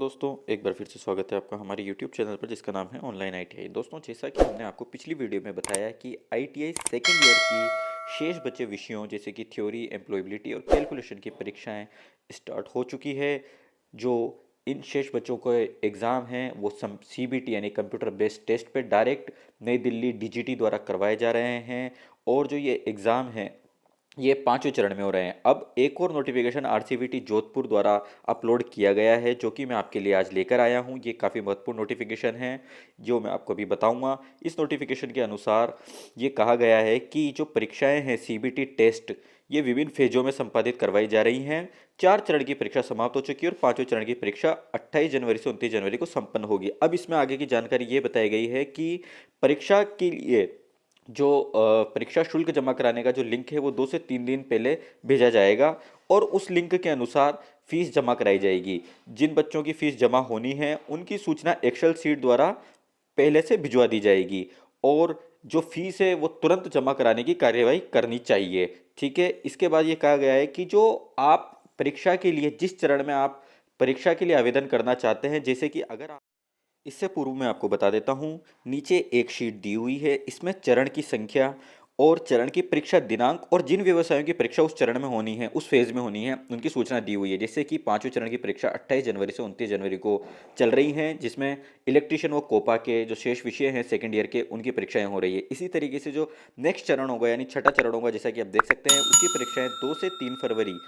दोस्तों, एक बार फिर से स्वागत है आपका हमारे YouTube चैनल पर जिसका नाम है ऑनलाइन आईटीआई। दोस्तों, जैसा कि हमने आपको पिछली वीडियो में बताया कि आईटीआई सेकेंड ईयर की शेष बचे विषयों जैसे कि थ्योरी, एम्प्लॉयबिलिटी और कैलकुलेशन की परीक्षाएं स्टार्ट हो चुकी है। जो इन शेष बच्चों को एग्ज़ाम हैं वो सीबीटी यानी कंप्यूटर बेस्ड टेस्ट पे डायरेक्ट नई दिल्ली डीजीटी द्वारा करवाए जा रहे हैं। और जो ये एग्ज़ाम हैं ये पांचवें चरण में हो रहे हैं। अब एक और नोटिफिकेशन आरसीवीटी जोधपुर द्वारा अपलोड किया गया है जो कि मैं आपके लिए आज लेकर आया हूं। ये काफ़ी महत्वपूर्ण नोटिफिकेशन है जो मैं आपको अभी बताऊंगा। इस नोटिफिकेशन के अनुसार ये कहा गया है कि जो परीक्षाएं हैं सीबीटी टेस्ट, ये विभिन्न फेजों में संपादित करवाई जा रही हैं। 4 चरण की परीक्षा समाप्त हो चुकी है और पांचवें चरण की परीक्षा 28 जनवरी से 29 जनवरी को संपन्न होगी। अब इसमें आगे की जानकारी ये बताई गई है कि परीक्षा के लिए जो परीक्षा शुल्क जमा कराने का जो लिंक है वो 2 से 3 दिन पहले भेजा जाएगा और उस लिंक के अनुसार फीस जमा कराई जाएगी। जिन बच्चों की फीस जमा होनी है उनकी सूचना एक्सेल सीट द्वारा पहले से भिजवा दी जाएगी और जो फीस है वो तुरंत जमा कराने की कार्यवाही करनी चाहिए। ठीक है, इसके बाद ये कहा गया है कि जो आप परीक्षा के लिए जिस चरण में आप परीक्षा के लिए आवेदन करना चाहते हैं, जैसे कि अगर आप इससे पूर्व मैं आपको बता देता हूँ, नीचे एक शीट दी हुई है। इसमें चरण की संख्या और चरण की परीक्षा दिनांक और जिन व्यवसायों की परीक्षा उस चरण में होनी है, उस फेज में होनी है, उनकी सूचना दी हुई है। जैसे कि पांचवें चरण की परीक्षा 28 जनवरी से 29 जनवरी को चल रही हैं, जिसमें इलेक्ट्रिशियन व कोपा के जो शेष विषय हैं सेकेंड ईयर के, उनकी परीक्षाएं हो रही है। इसी तरीके से जो नेक्स्ट चरण होगा यानी छठा चरण होगा, जैसा कि आप देख सकते हैं, उसकी परीक्षाएं 2 से 3 फरवरी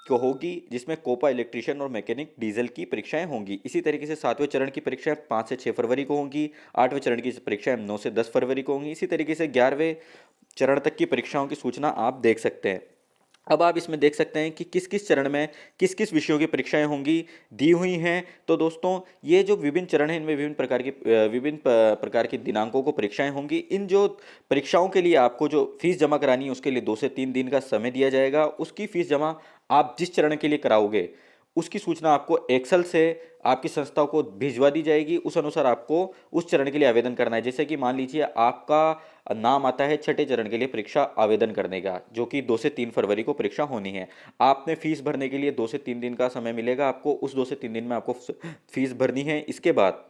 को होगी, जिसमें कोपा इलेक्ट्रीशियन और मैकेनिक डीजल की परीक्षाएं होंगी। इसी तरीके से 7वें चरण की परीक्षाएं 5 से 6 फरवरी को होंगी। 8वें चरण की परीक्षाएं 9 से 10 फरवरी को होंगी। इसी तरीके से 11वें चरण तक की परीक्षाओं की सूचना आप देख सकते हैं। अब आप इसमें देख सकते हैं कि किस किस चरण में किस किस विषयों की परीक्षाएं होंगी दी हुई हैं। तो दोस्तों, ये जो विभिन्न चरण हैं इनमें विभिन्न प्रकार की दिनांकों को परीक्षाएं होंगी। इन जो परीक्षाओं के लिए आपको जो फीस जमा करानी है उसके लिए 2 से 3 दिन का समय दिया जाएगा। उसकी फीस जमा आप जिस चरण के लिए कराओगे उसकी सूचना आपको एक्सेल से आपकी संस्था को भिजवा दी जाएगी। उस अनुसार आपको उस चरण के लिए आवेदन करना है। जैसे कि मान लीजिए आपका नाम आता है छठे चरण के लिए परीक्षा आवेदन करने का, जो कि 2 से 3 फरवरी को परीक्षा होनी है। आपने फीस भरने के लिए 2 से 3 दिन का समय मिलेगा आपको। उस 2 से 3 दिन में आपको फीस भरनी है। इसके बाद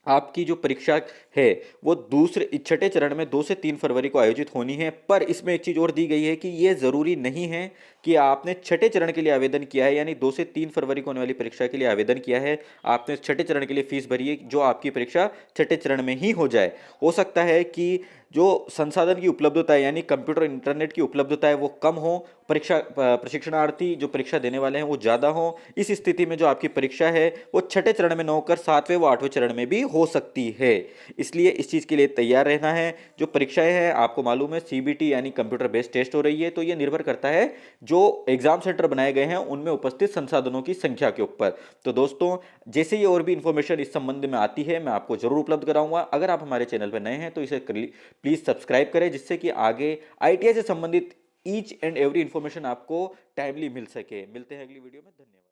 आपकी जो परीक्षा है वो दूसरे छठे चरण में 2 से 3 फरवरी को आयोजित होनी है। पर इसमें एक चीज़ और दी गई है कि ये ज़रूरी नहीं है कि आपने छठे चरण के लिए आवेदन किया है, यानी 2 से 3 फरवरी को होने वाली परीक्षा के लिए आवेदन किया है, आपने छठे चरण के लिए फीस भरी है, जो आपकी परीक्षा छठे चरण में ही हो जाए। हो सकता है कि जो संसाधन की उपलब्धता है यानी कंप्यूटर इंटरनेट की उपलब्धता है वो कम हो, प्रशिक्षणार्थी जो परीक्षा देने वाले हैं वो ज़्यादा हो। इस स्थिति में जो आपकी परीक्षा है वो छठे चरण में न होकर 7वें व 8वें चरण में भी हो सकती है। इसलिए इस चीज़ के लिए तैयार रहना है। जो परीक्षाएं हैं आपको मालूम है सीबीटी यानी कंप्यूटर बेस्ड टेस्ट हो रही है, तो ये निर्भर करता है जो एग्जाम सेंटर बनाए गए हैं उनमें उपस्थित संसाधनों की संख्या के ऊपर। तो दोस्तों, जैसे ही और भी इंफॉर्मेशन इस संबंध में आती है मैं आपको जरूर उपलब्ध कराऊंगा। अगर आप हमारे चैनल पर नए हैं तो इसे प्लीज सब्सक्राइब करें, जिससे कि आगे आईटीआई से संबंधित ईच एंड एवरी इंफॉर्मेशन आपको टाइमली मिल सके। मिलते हैं अगली वीडियो में। धन्यवाद।